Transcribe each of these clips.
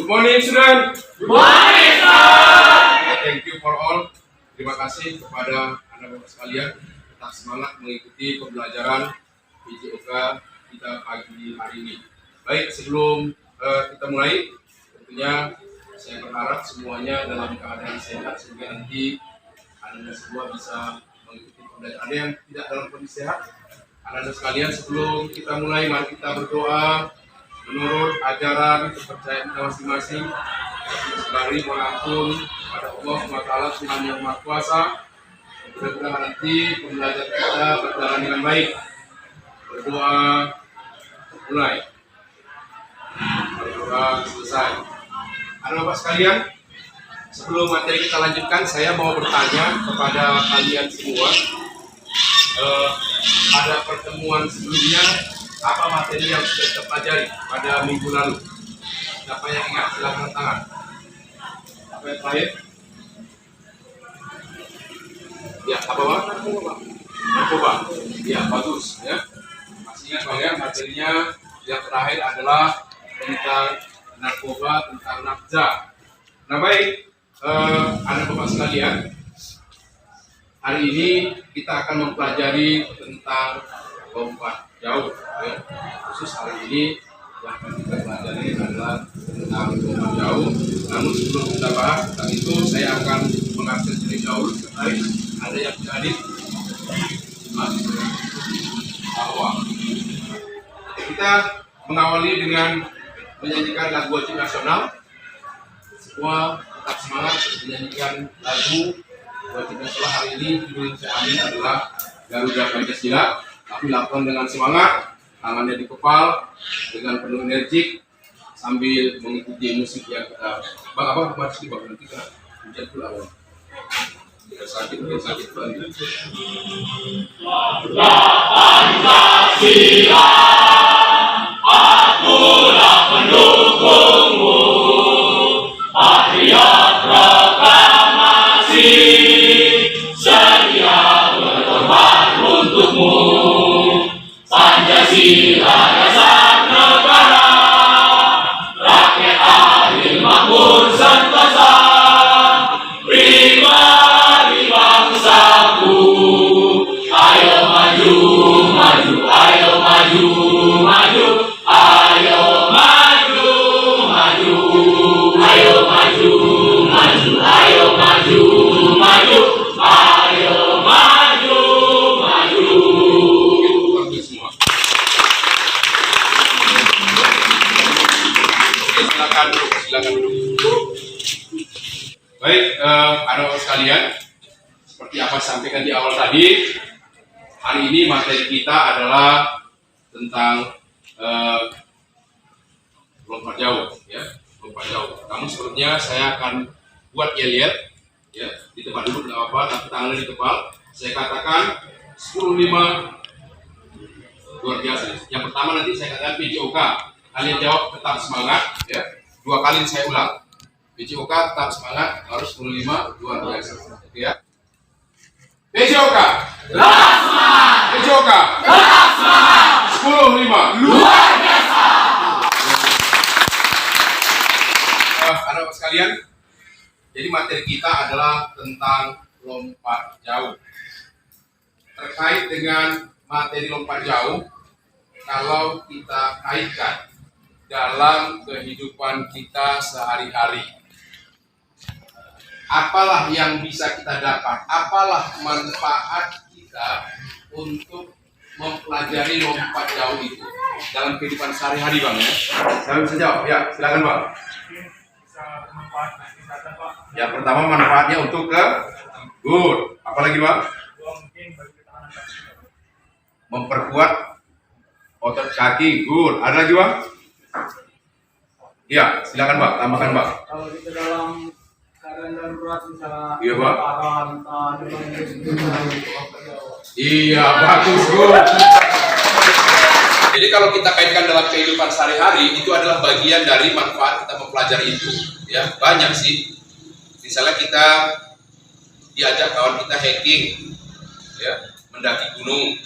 Good morning, student. Good morning, sir. Thank you for all. Terima kasih kepada anak-anak sekalian atas semangat mengikuti pembelajaran PJOK kita pagi hari ini. Baik, sebelum kita mulai, tentunya saya berharap semuanya dalam keadaan sehat sehingga nanti anak-anak semua bisa mengikuti pembelajaran. Ada yang tidak dalam kondisi sehat? Anak-anak sekalian, sebelum kita mulai, mari kita berdoa menurut ajaran kepercayaan kita masing-masing. Sembari mengampun pada Allah SWT Tuhan yang Maha Kuasa. Mudah-mudahan nanti pembelajaran kita berjalan dengan baik. Berdoa mulai. Berdoa selesai. Anak-anak sekalian, sebelum materi kita lanjutkan, saya mau bertanya kepada kalian semua. Pada pertemuan sebelumnya, apa materi yang sudah kita pelajari pada minggu lalu? Siapa yang ingat? Silakan tangan. Apa yang terakhir? Ya, apa Bang? Narkoba. Ya, bagus ya. Masih ingat Bang ya, materinya yang terakhir adalah tentang narkoba, tentang nafza. Nah baik, anak bapak sekalian, hari ini kita akan mempelajari tentang lompat jauh ya. Khusus hari ini yang akan kita pelajari adalah tentang lompat jauh. Namun sebelum kita bahas tentang itu, saya akan mengabsen terlebih dahulu. Ada yang hadir awal. Kita mengawali dengan menyanyikan lagu wajib nasional. Semua tetap semangat menyanyikan lagu wajib nasional hari ini. Judul saya ambil adalah Garuda Pancasila. Tapi lakukan dengan semangat, tangannya di kepal, dengan penuh energik, sambil mengikuti musik yang kita. Bang, apa harus dibang nanti kan? Hujan pula bang. Sakit Bang. Pancasila, akulah pendukungmu, patriot proklamasi, sedia berkorban untukmu. Pancasila dasar negara, rakyat adil makmur sentosa, pribadi bangsaku. Ayo maju, maju, ayo maju, maju, ayo maju, maju, ayo maju, maju, ayo maju, maju, ayo maju, maju. Oke, semua. Oke, silakan duduk. Baik, anak-anak sekalian, seperti apa sampaikan di awal tadi, hari ini materi kita adalah tentang lompat jauh, ya, lompat jauh. Namun sebelumnya saya akan buat yel-yel, ya, di tempat duduk nggak apa-apa, tapi tangannya di kepal. Saya katakan 10-5, luar biasa. Yang pertama nanti saya katakan PJOK, kalian jawab tetap semangat, ya. 2 kali saya ulang. PJOK tetap semangat, harus 10-5, luar biasa, oke ya. PJOK, Tetap semangat, PJOK, tetap semangat, 10-5, luar biasa. Anak-anak sekalian, jadi materi kita adalah tentang lompat jauh. Terkait dengan materi lompat jauh, kalau kita kaitkan dalam kehidupan kita sehari-hari, apalah yang bisa kita dapat, apalah manfaat kita untuk mempelajari lompat jauh itu dalam kehidupan sehari-hari Bang ya. Saya bisa jawab, ya silakan Bang. Bisa bermanfaat bagi kesehatan Pak. Yang pertama manfaatnya untuk ke good. Apalagi Bang? Mungkin bagi ketahanan kaki. Memperkuat otot kaki, good. Ada lagi Bang? Iya, silakan Bang, tambahkan Bang. Kalau kita dalam keadaan darurat misalnya Iya, Pak. kebakaran, Iya, bagus good. Jadi kalau kita kaitkan dalam kehidupan sehari-hari, itu adalah bagian dari manfaat kita mempelajari itu. Ya, banyak sih. Misalnya kita diajak kawan kita hiking, ya, mendaki gunung.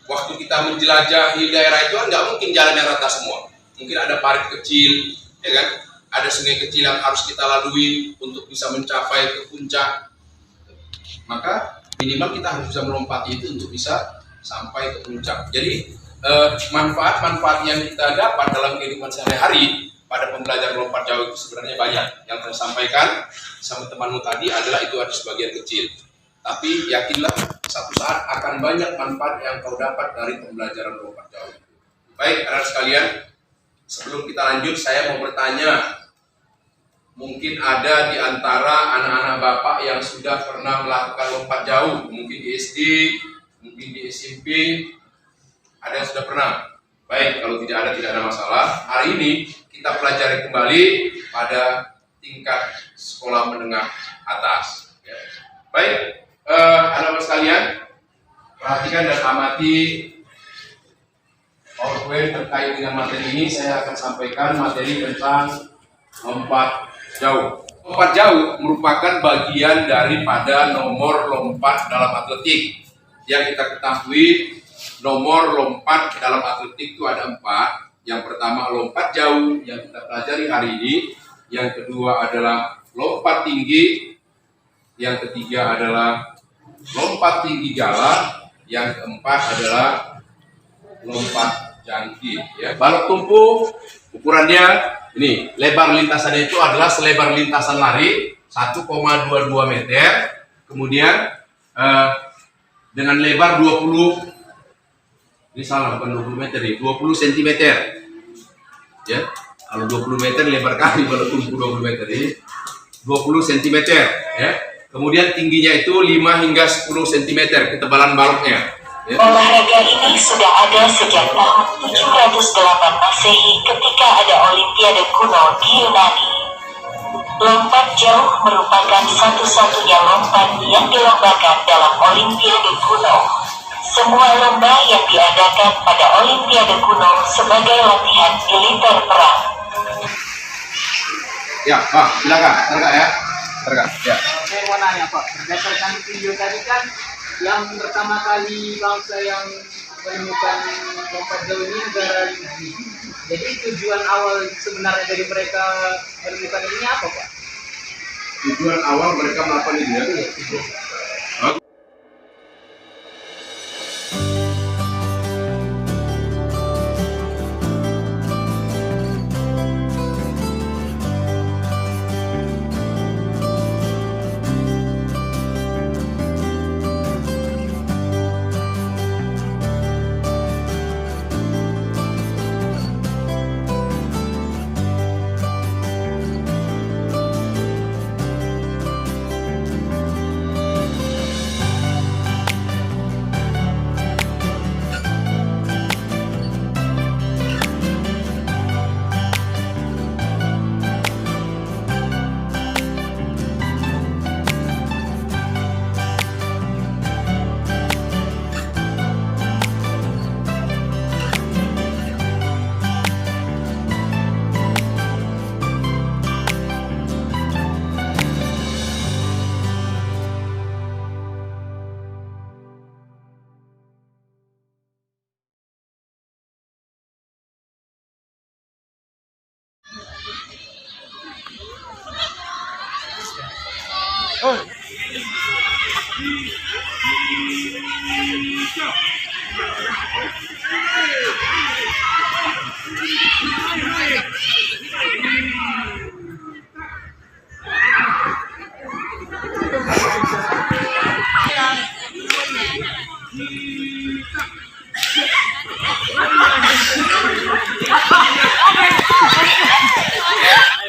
Waktu kita menjelajahi daerah itu kan nggak mungkin jalannya rata semua. Mungkin ada parit kecil, ya kan? ada sungai kecil yang harus kita lalui untuk bisa mencapai ke puncak, maka minimal kita harus bisa melompati itu untuk bisa sampai ke puncak. Jadi manfaat-manfaat yang kita dapat dalam kehidupan sehari-hari pada pembelajaran lompat jauh itu sebenarnya banyak. Yang saya sampaikan sama temanmu tadi adalah itu ada sebagian kecil. Tapi yakinlah satu saat akan banyak manfaat yang kau dapat dari pembelajaran lompat jauh. Baik, anak sekalian, sebelum kita lanjut saya mau bertanya. Mungkin ada di antara anak-anak Bapak yang sudah pernah melakukan lompat jauh, mungkin di SD, mungkin di SMP, ada yang sudah pernah. Baik, kalau tidak ada masalah. Hari ini kita pelajari kembali pada tingkat sekolah menengah atas. Ya. Baik, anak-anak sekalian, perhatikan dan amati PowerPoint terkait dengan materi ini. Saya akan sampaikan materi tentang lompat jauh. Lompat jauh merupakan bagian daripada nomor lompat dalam atletik. Yang kita ketahui, nomor lompat dalam atletik itu ada 4. Yang pertama lompat jauh yang kita pelajari hari ini. Yang kedua adalah lompat tinggi. Yang ketiga adalah lompat tinggi jala. Yang keempat adalah lompat jangkit. Ya. Balok tumpu ukurannya ini, lebar lintasannya itu adalah selebar lintasan lari 1,22 meter. Kemudian dengan lebar 20, ini salah bukan 20 meter ya, 20 cm. Ya, kalau 20 meter lebar kali balok tumpu 20 meter ini 20 cm ya. Kemudian tingginya itu 5 hingga 10 cm ketebalan baloknya. Ya. Olahraga ini sudah ada sejak tahun 708 Masehi ketika ada Olimpiade kuno di Yunani. Lompat jauh merupakan satu-satunya lompat yang dilombakan dalam Olimpiade kuno. Semua lomba yang diadakan pada Olimpiade kuno sebagai latihan militer perang. Ya, Pak, silakan, terkak ya. Terkak, ya. Saya mau nanya Pak, berdasarkan video tadi kan yang pertama kali bangsa yang menemukan lompat jauh ini negara Yunani. Jadi tujuan awal sebenarnya dari mereka menemukan ini apa Pak? Tujuan awal mereka melakukan ini ya.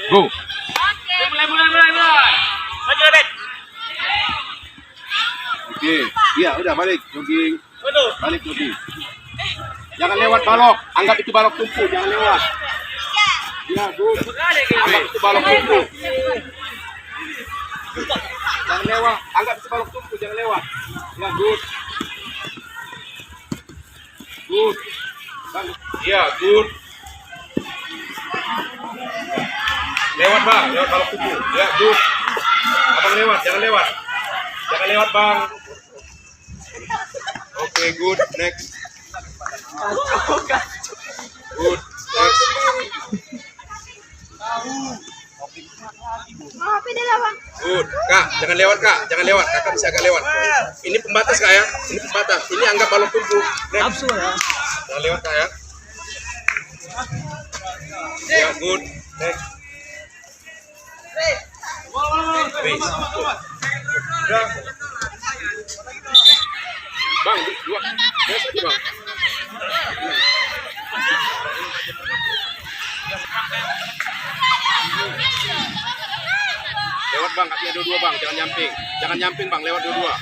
Go. Mulai. Maju, Dek. Oke, iya udah balik jogging. Balik jogging. Jangan lewat balok, anggap itu balok tumpu, jangan lewat. Ya, good. Anggap itu balok tumpu. Jangan lewat, anggap itu balok tumpu, jangan lewat. Ya, good. Good. Iya, good. Lewat bang, lewat balok tumpu. Ya, good. Abang lewat, jangan lewat. Jangan lewat bang. Oke, good. Next. Good. Next. Good. Kak, jangan lewat kak, jangan lewat. Kakak bisa agak lewat. Ini pembatas kak ya, ini pembatas. Ini anggap balon tumpuk. Nafsu ya. Jangan lewat kak ya. Ya, good. Next. Bang, dua. Yes, aja bang. Lewat bang, kakinya dua-dua bang, jangan nyamping. Jangan nyamping bang, lewat dua-dua.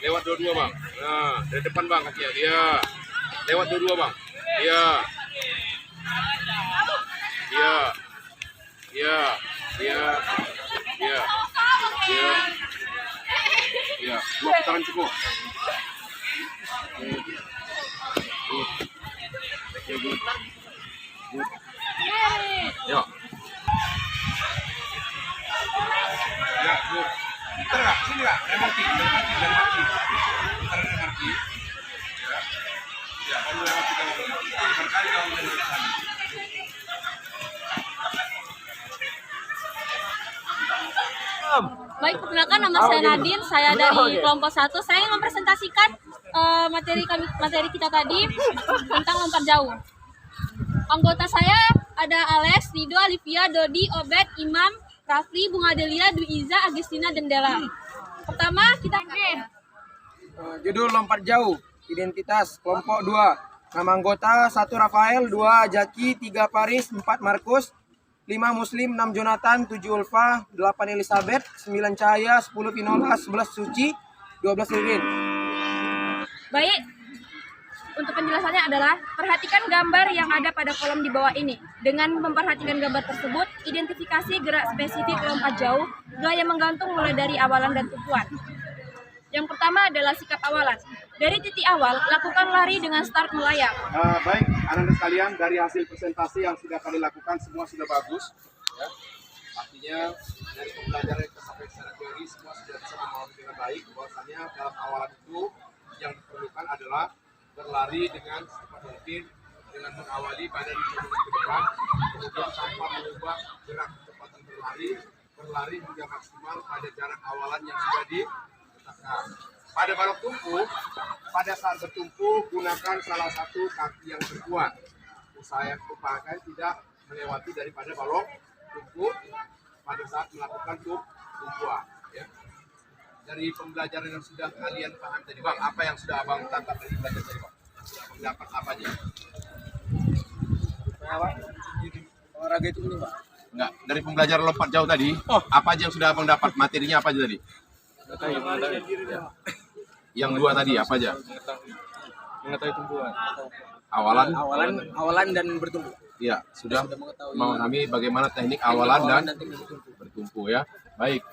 Lewat dua-dua bang. Nah, dari depan bang kakinya. Iya. Lewat dua-dua bang. Iya. Iya. Iya. Iya. Iya. Iya. Iya. Dua putaran cukup. Ya, good. Good. Ya. Ya, good. Bentar nggak? Sini nggak? Remarki. Bentar remarki. Ya. Ya, kamu lewati kamu. Berkali kamu lewati sana. Baik, perkenalkan nama saya Nadine, saya dari kelompok 1. Saya ingin mempresentasikan materi kita tadi tentang lompat jauh. Anggota saya ada Alex, Rido, Olivia, Dodi, Obed, Imam, Rafli, Bunga Delia, Dwi Iza, Agustina, dan Dela. Pertama kita judul lompat jauh, identitas kelompok 2. Nama anggota 1 Rafael, 2 Jaki, 3 Paris, 4 Markus, 5 Muslim, 6 Jonathan, 7 Ulfa, 8 Elizabeth, 9 Cahaya, 10 Vinola, 11 Suci, 12 Ririn. Baik, untuk penjelasannya adalah perhatikan gambar yang ada pada kolom di bawah ini. Dengan memperhatikan gambar tersebut, identifikasi gerak spesifik lompat jauh, gaya menggantung mulai dari awalan dan tumpuan. Yang pertama adalah sikap awalan. Dari titik awal, lakukan lari dengan start melayang. Baik, anak-anak sekalian, dari hasil presentasi yang sudah kami lakukan, semua sudah bagus. Ya. Artinya, dari pembelajaran yang kita sampai secara teori, semua sudah bisa memahami dengan baik. Bahwasanya dalam awalan itu, yang diperlukan adalah berlari dengan secepat mungkin, dengan mengawali badan ke depan, kemudian tanpa mengubah gerak kecepatan berlari hingga maksimal pada jarak awalan yang sudah ditetapkan. Pada balok tumpu, pada saat bertumpu, gunakan salah satu kaki yang terkuat. Usahakan tidak melewati daripada balok tumpu pada saat melakukan tumpuan. Ya. Dari pembelajaran yang sudah kalian paham tadi, Bang, apa yang sudah Abang tangkap dari belajar tadi, Bang? Sudah dapat apa aja? Olahraga itu ini, Pak. Enggak, dari pembelajaran lompat jauh tadi, apa aja yang sudah Abang dapat? Materinya apa aja tadi? Yang dua tadi apa aja? Mengetahui tumpuan. Awalan dan bertumpu. Iya, sudah memahami bagaimana teknik awalan dan bertumpu ya. Baik.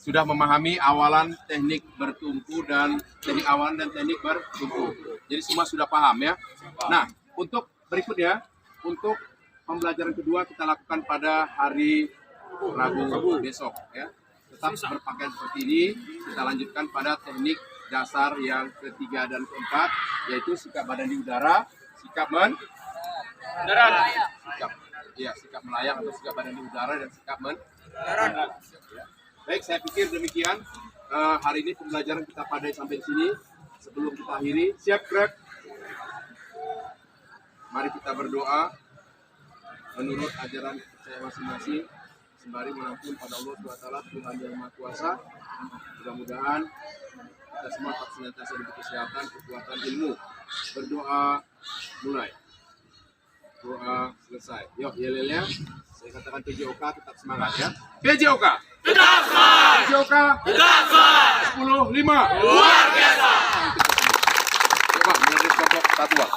Sudah memahami awalan, teknik bertumpu dan teknik awalan dan teknik bertumpu. Jadi semua sudah paham ya. Nah, untuk berikutnya, untuk pembelajaran kedua kita lakukan pada hari Rabu besok ya. Tetap berpakaian seperti ini, kita lanjutkan pada teknik dasar yang ketiga dan keempat, yaitu sikap badan di udara, sikap sikap melayang atau sikap badan di udara dan sikap mendarat. Ya. Baik, saya pikir demikian. Hari ini pembelajaran kita pada sampai di sini. Sebelum kita akhiri, siap Greg? Mari kita berdoa menurut ajaran percaya masing-masing. Sembari mengampun pada Allah SWT, Tuhan yang Maha Kuasa. Mudah-mudahan kita semua tak senantiasa diberi kesehatan, kekuatan ilmu. Berdoa mulai. Doa selesai. Yuk, yel-yelnya. Saya katakan PJOK tetap semangat ya. PJOK Tetap semangat. PJOK Tetap semangat. 10-5. Luar biasa. Coba menurut kelompok satu, Pak.